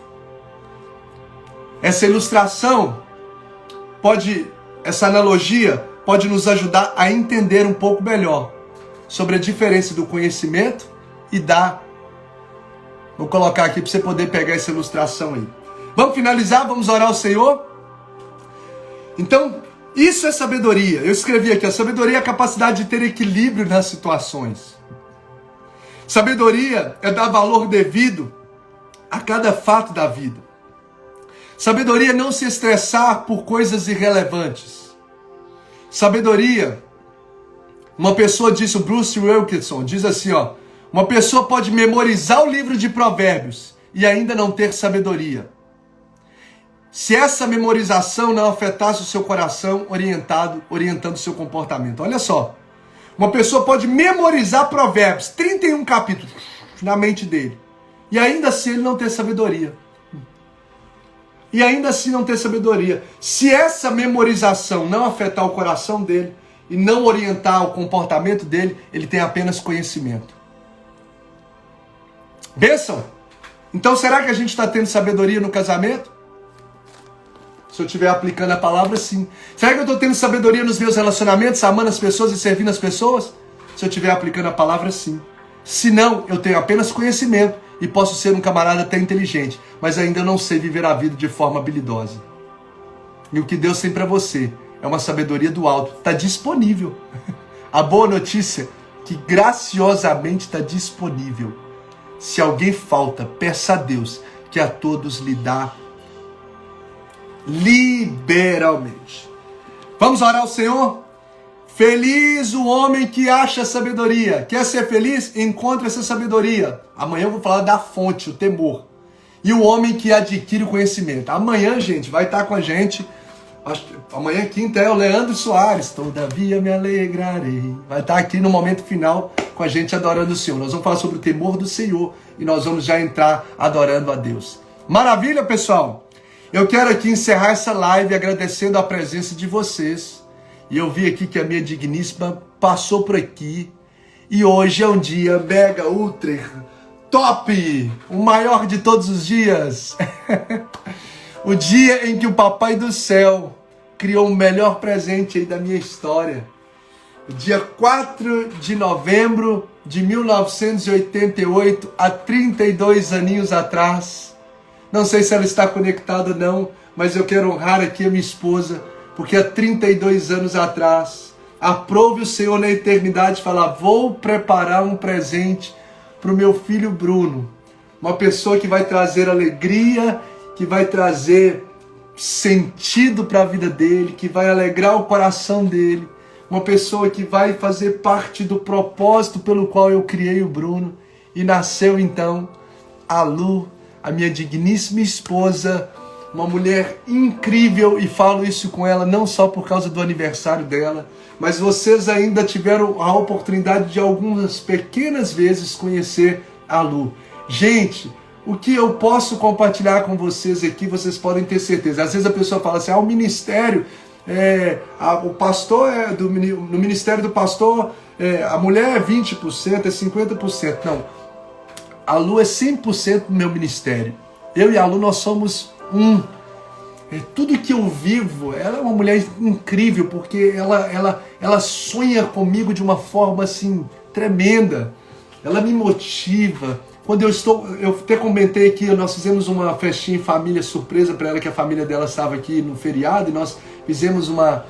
Essa ilustração essa analogia pode nos ajudar a entender um pouco melhor sobre a diferença do conhecimento e Vou colocar aqui para você poder pegar essa ilustração aí. Vamos finalizar? Vamos orar ao Senhor? Então, isso é sabedoria. Eu escrevi aqui, a sabedoria é a capacidade de ter equilíbrio nas situações. Sabedoria é dar valor devido a cada fato da vida. Sabedoria é não se estressar por coisas irrelevantes. Sabedoria, uma pessoa disse, o Bruce Wilkinson, diz assim, ó, uma pessoa pode memorizar o livro de Provérbios e ainda não ter sabedoria. Se essa memorização não afetasse o seu coração, orientando o seu comportamento. Olha só, uma pessoa pode memorizar Provérbios, 31 capítulos na mente dele, e ainda assim ele não ter sabedoria. Se essa memorização não afetar o coração dele e não orientar o comportamento dele, ele tem apenas conhecimento. Bênção? Então será que a gente está tendo sabedoria no casamento? Se eu estiver aplicando a palavra, sim. Será que eu estou tendo sabedoria nos meus relacionamentos, amando as pessoas e servindo as pessoas? Se eu estiver aplicando a palavra, sim. Se não, eu tenho apenas conhecimento e posso ser um camarada até inteligente, mas ainda não sei viver a vida de forma habilidosa. E o que Deus tem para você é uma sabedoria do alto. Está disponível. A boa notícia é que graciosamente está disponível. Se alguém falta, peça a Deus que a todos lhe dá liberalmente. Vamos orar ao Senhor? Feliz o homem que acha sabedoria. Quer ser feliz? Encontre essa sabedoria. Amanhã eu vou falar da fonte, o temor. E o homem que adquire o conhecimento. Amanhã, gente, vai estar com a gente. Amanhã, quinta, é o Leandro Soares. Todavia me alegrarei. Vai estar aqui no momento final com a gente adorando o Senhor. Nós vamos falar sobre o temor do Senhor. E nós vamos já entrar adorando a Deus. Maravilha, pessoal? Eu quero aqui encerrar essa live agradecendo a presença de vocês. E eu vi aqui que a minha digníssima passou por aqui. E hoje é um dia mega, ultra, top! O maior de todos os dias. O dia em que o Papai do Céu criou o melhor presente aí da minha história. Dia 4 de novembro de 1988, há 32 aninhos atrás. Não sei se ela está conectada ou não, mas eu quero honrar aqui a minha esposa, porque há 32 anos atrás, aprove o Senhor na eternidade falar: vou preparar um presente para o meu filho Bruno. Uma pessoa que vai trazer alegria, que vai trazer sentido para a vida dele, que vai alegrar o coração dele. Uma pessoa que vai fazer parte do propósito pelo qual eu criei o Bruno. E nasceu então a Lu, a minha digníssima esposa, uma mulher incrível, e falo isso com ela não só por causa do aniversário dela, mas vocês ainda tiveram a oportunidade de algumas pequenas vezes conhecer a Lu. Gente, o que eu posso compartilhar com vocês aqui, vocês podem ter certeza. Às vezes a pessoa fala assim: o ministério, o pastor no ministério do pastor, a mulher é 20%, é 50%. Não, a Lu é 100% do meu ministério. Eu e a Lu, nós somos um. Tudo que eu vivo, ela é uma mulher incrível, porque ela sonha comigo de uma forma assim tremenda. Ela me motiva. Quando eu até comentei aqui, nós fizemos uma festinha em família surpresa para ela, que a família dela estava aqui no feriado, e nós fizemos uma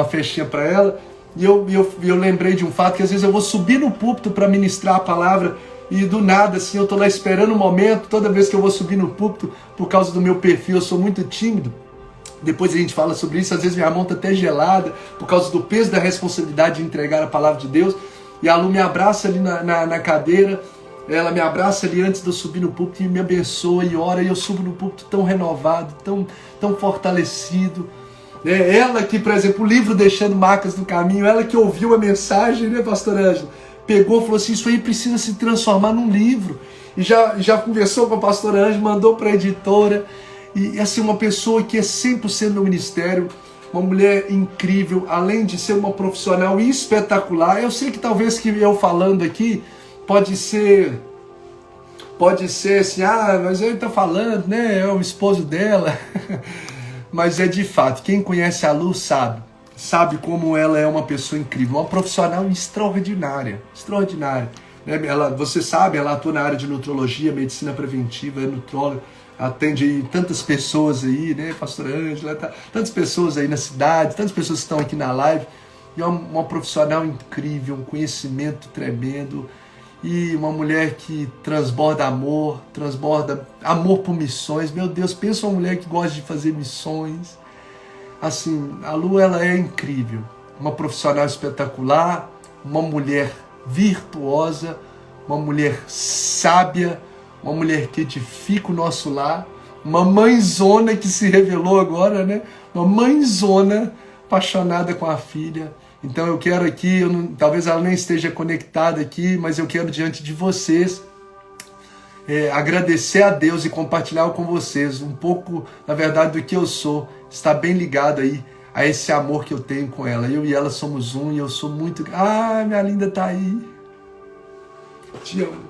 festinha para ela. E eu lembrei de um fato, que às vezes eu vou subir no púlpito para ministrar a palavra, e do nada, assim, eu estou lá esperando um momento. Toda vez que eu vou subir no púlpito, por causa do meu perfil, eu sou muito tímido. Depois a gente fala sobre isso. Às vezes minha mão está até gelada, por causa do peso da responsabilidade de entregar a palavra de Deus. E a Lu me abraça ali na cadeira. Ela me abraça ali antes de eu subir no púlpito e me abençoa e ora. E eu subo no púlpito tão renovado, tão fortalecido. Ela que, por exemplo, o livro Deixando Marcas no Caminho, ela que ouviu a mensagem, né, pastor Ângelo? Pegou e falou assim: isso aí precisa se transformar num livro. E já conversou com a pastora Ângela, mandou para a editora. E assim, uma pessoa que é 100% no ministério, uma mulher incrível, além de ser uma profissional espetacular. Eu sei que talvez que eu falando aqui pode ser assim: mas ele está falando, né? É o esposo dela. Mas é de fato, quem conhece a Lu sabe como ela é uma pessoa incrível, uma profissional extraordinária. Você sabe, ela atua na área de nutrologia, medicina preventiva, é nutróloga, atende tantas pessoas aí, né, pastora Ângela, tantas pessoas aí na cidade, tantas pessoas que estão aqui na live, e é uma profissional incrível, um conhecimento tremendo, e uma mulher que transborda amor por missões. Meu Deus, pensa uma mulher que gosta de fazer missões. Assim, a Lu, ela é incrível, uma profissional espetacular, uma mulher virtuosa, uma mulher sábia, uma mulher que edifica o nosso lar, uma mãezona que se revelou agora, né? Uma mãezona apaixonada com a filha. Então eu quero aqui, talvez ela nem esteja conectada aqui, mas eu quero diante de vocês agradecer a Deus e compartilhar com vocês um pouco, na verdade, do que eu sou. Está bem ligado aí a esse amor que eu tenho com ela. Eu e ela somos um, e eu sou muito... minha linda tá aí. Te amo.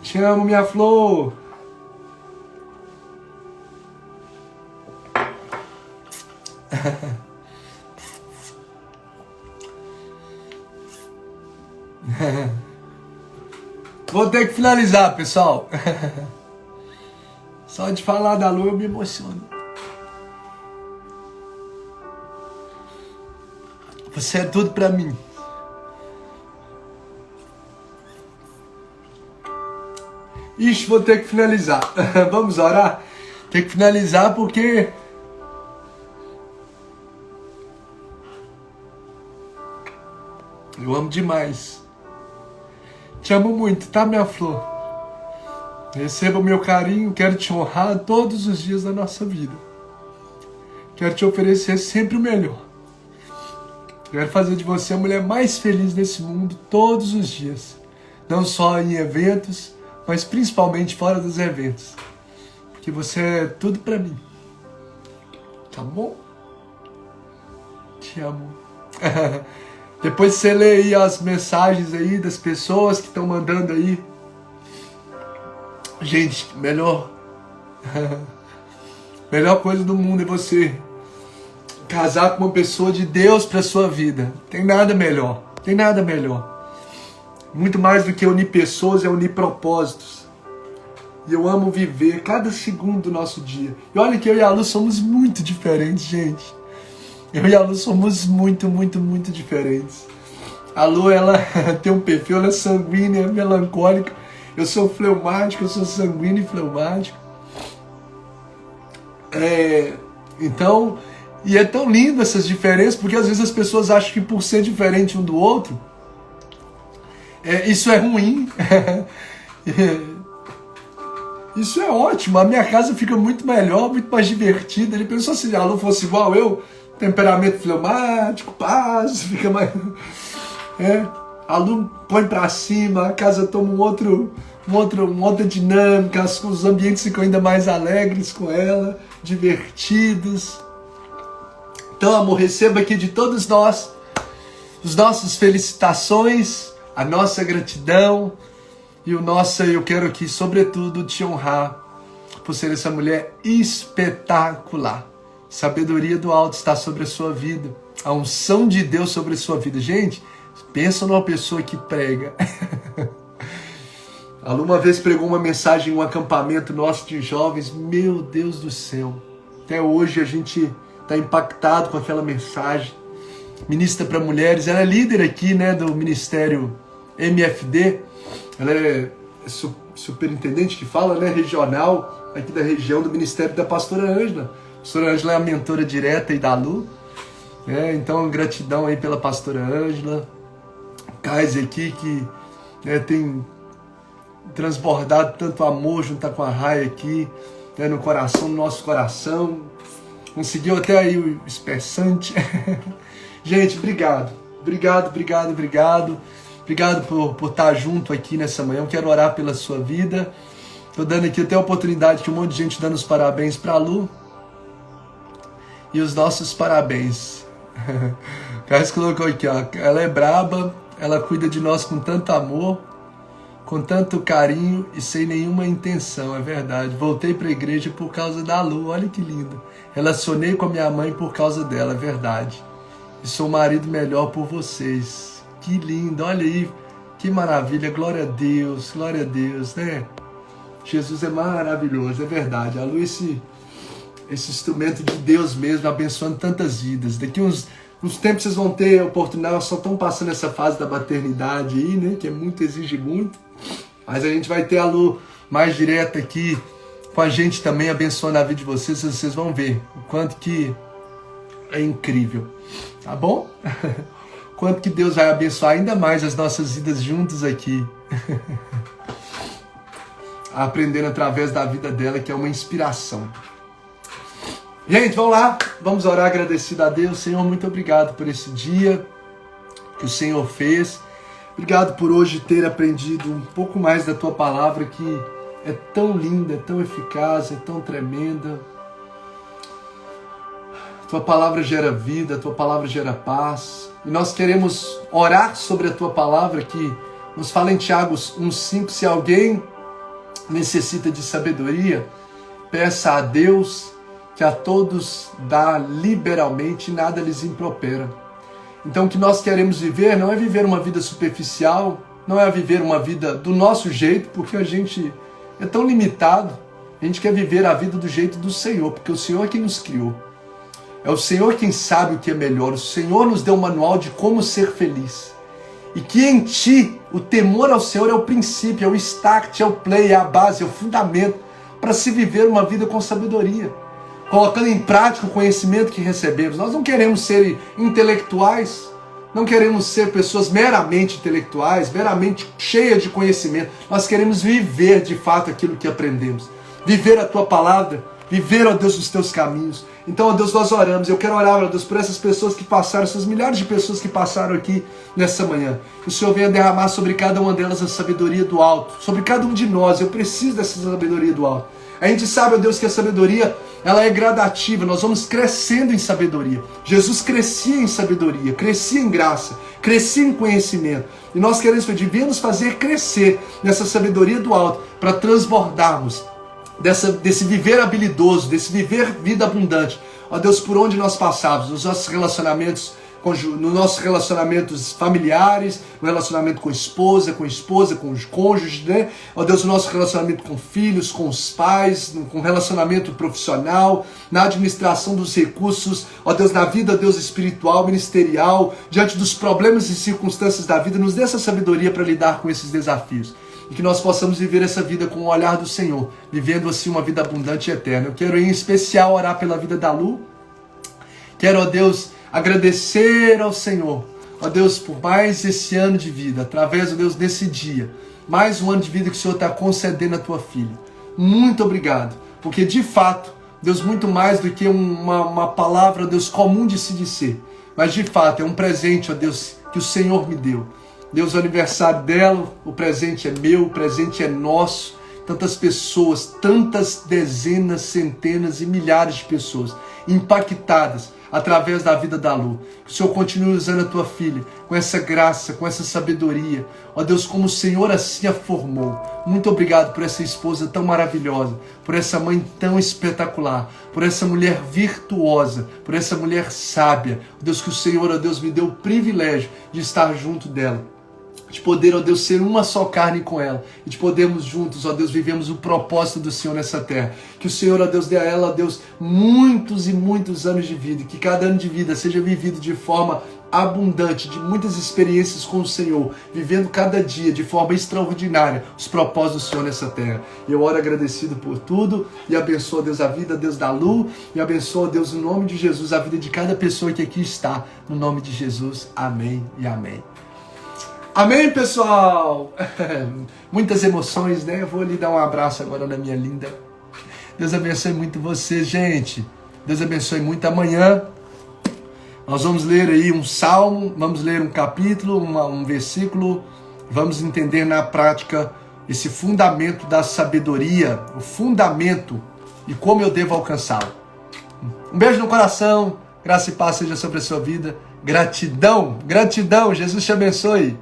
Te amo, minha flor. Vou ter que finalizar, pessoal. Só de falar da Lu eu me emociono. Você é tudo pra mim. Ixi, vou ter que finalizar. Vamos orar? Tem que finalizar porque... eu amo demais. Te amo muito, tá, minha flor? Receba o meu carinho, quero te honrar todos os dias da nossa vida. Quero te oferecer sempre o melhor. Quero fazer de você a mulher mais feliz desse mundo todos os dias. Não só em eventos, mas principalmente fora dos eventos. Porque você é tudo pra mim. Tá bom? Te amo. Depois você lê aí as mensagens aí das pessoas que estão mandando aí Gente, melhor coisa do mundo é você casar com uma pessoa de Deus para sua vida. Tem nada melhor. Tem nada melhor. Muito mais do que unir pessoas é unir propósitos. E eu amo viver cada segundo do nosso dia. E olha que eu e a Lu somos muito diferentes, gente. Eu e a Lu somos muito, muito, muito diferentes. A Lu, ela tem um perfil, ela é sanguínea, melancólica. Eu sou fleumático, eu sou sanguíneo e fleumático. Então, e é tão lindo essas diferenças, porque às vezes as pessoas acham que por ser diferente um do outro, isso é ruim. Isso é ótimo, a minha casa fica muito melhor, muito mais divertida. Ele pensou se a Lu fosse igual eu, temperamento fleumático, paz, fica mais... A Lu põe pra cima, a casa toma uma outra dinâmica, os ambientes ficam ainda mais alegres com ela, divertidos. Então, amor, receba aqui de todos nós as nossas felicitações, a nossa gratidão e eu quero aqui, sobretudo, te honrar por ser essa mulher espetacular. Sabedoria do alto está sobre a sua vida, a unção de Deus sobre a sua vida. Gente, pensa numa pessoa que prega. A Lu uma vez pregou uma mensagem em um acampamento nosso de jovens. Meu Deus do céu. Até hoje a gente está impactado com aquela mensagem. Ministra para mulheres. Ela é líder aqui, né, do Ministério MFD. Ela é superintendente que fala, né, regional, aqui da região do Ministério da Pastora Ângela. A Pastora Ângela é a mentora direta aí da Lu. Então, gratidão aí pela Pastora Ângela. Kaiser aqui que tem transbordado tanto amor junto com a Rai aqui, no coração, no nosso coração. Conseguiu até aí o espessante. Gente, obrigado. Obrigado por estar junto aqui nessa manhã. Eu quero orar pela sua vida. Estou dando aqui até a oportunidade que um monte de gente dando os parabéns para a Lu. E os nossos parabéns. O Carlos colocou aqui, ó. Ela é braba, ela cuida de nós com tanto amor, com tanto carinho e sem nenhuma intenção, é verdade. Voltei para a igreja por causa da Lu, olha que lindo. Relacionei com a minha mãe por causa dela, é verdade. E sou o marido melhor por vocês. Que lindo, olha aí, que maravilha, glória a Deus, né? Jesus é maravilhoso, é verdade. A Lu, esse instrumento de Deus mesmo, abençoando tantas vidas. Daqui uns tempos vocês vão ter a oportunidade, nós só estamos passando essa fase da maternidade aí, né? Que exige muito. Mas a gente vai ter a Lu mais direta aqui com a gente também, abençoando a vida de vocês. Vocês vão ver o quanto que é incrível. Tá bom? Quanto que Deus vai abençoar ainda mais as nossas vidas juntos aqui. Aprendendo através da vida dela, que é uma inspiração. Gente, vamos lá, vamos orar agradecido a Deus. Senhor, muito obrigado por esse dia que o Senhor fez. Obrigado por hoje ter aprendido um pouco mais da Tua palavra, que é tão linda, é tão eficaz, é tão tremenda. Tua palavra gera vida, Tua palavra gera paz. E nós queremos orar sobre a Tua palavra, que nos fala em Tiago 1,5, se alguém necessita de sabedoria, peça a Deus, que a todos dá liberalmente e nada lhes impropera. Então o que nós queremos viver não é viver uma vida superficial, não é viver uma vida do nosso jeito, porque a gente é tão limitado. A gente quer viver a vida do jeito do Senhor, porque o Senhor é quem nos criou. É o Senhor quem sabe o que é melhor. O Senhor nos deu um manual de como ser feliz. E que em ti o temor ao Senhor é o princípio, é o start, é o play, é a base, é o fundamento para se viver uma vida com sabedoria, colocando em prática o conhecimento que recebemos. Nós não queremos ser intelectuais, não queremos ser pessoas meramente intelectuais, meramente cheias de conhecimento. Nós queremos viver de fato aquilo que aprendemos, viver a Tua palavra viver, ó Deus, os teus caminhos. Então, ó Deus, nós oramos. Eu quero orar, ó Deus, por essas pessoas que passaram, essas milhares de pessoas que passaram aqui nessa manhã. Que o Senhor venha derramar sobre cada uma delas a sabedoria do alto, sobre cada um de nós. Eu preciso dessa sabedoria do alto. A gente sabe, ó Deus, que a sabedoria, ela é gradativa, nós vamos crescendo em sabedoria. Jesus crescia em sabedoria, crescia em graça, crescia em conhecimento. E nós queremos pedir, venha nos fazer crescer nessa sabedoria do alto, para transbordarmos desse viver habilidoso, desse viver vida abundante. Ó Deus, por onde nós passamos, nos nossos relacionamentos, nos nossos relacionamentos familiares, no relacionamento com esposa, com os cônjuges, né? Ó Deus, no nosso relacionamento com filhos, com os pais, com relacionamento profissional, na administração dos recursos, ó Deus, na vida, Deus, espiritual, ministerial, diante dos problemas e circunstâncias da vida, nos dê essa sabedoria para lidar com esses desafios. E que nós possamos viver essa vida com o olhar do Senhor, vivendo assim uma vida abundante e eterna. Eu quero em especial orar pela vida da Lu. Quero, ó Deus, agradecer ao Senhor, ó Deus, por mais esse ano de vida, através, ó Deus, desse dia, mais um ano de vida que o Senhor está concedendo à tua filha. Muito obrigado, porque de fato, Deus, muito mais do que uma palavra, ó Deus, comum de se dizer, mas de fato é um presente, ó Deus, que o Senhor me deu. Deus, o aniversário dela, o presente é meu, o presente é nosso. Tantas pessoas, tantas dezenas, centenas e milhares de pessoas impactadas através da vida da Lu. Que o Senhor continue usando a tua filha com essa graça, com essa sabedoria. Ó Deus, como o Senhor assim a formou. Muito obrigado por essa esposa tão maravilhosa, por essa mãe tão espetacular, por essa mulher virtuosa, por essa mulher sábia. Ó Deus, que o Senhor, ó Deus, me deu o privilégio de estar junto dela. De poder, ó Deus, ser uma só carne com ela. E de podermos juntos, ó Deus, vivemos o propósito do Senhor nessa terra. Que o Senhor, ó Deus, dê a ela, ó Deus, muitos e muitos anos de vida. E que cada ano de vida seja vivido de forma abundante, de muitas experiências com o Senhor. Vivendo cada dia de forma extraordinária os propósitos do Senhor nessa terra. E eu oro agradecido por tudo. E abençoa, Deus, a vida, Deus, da Lu. E abençoa, Deus, no nome de Jesus, a vida de cada pessoa que aqui está. No nome de Jesus. Amém e amém. Amém, pessoal! Muitas emoções, né? Eu vou lhe dar um abraço agora na minha linda. Deus abençoe muito você, gente. Deus abençoe muito. Amanhã nós vamos ler aí um salmo, vamos ler um capítulo, um versículo. Vamos entender na prática esse fundamento da sabedoria, o fundamento e como eu devo alcançá-lo. Um beijo no coração, graça e paz seja sobre a sua vida. Gratidão, gratidão, Jesus te abençoe.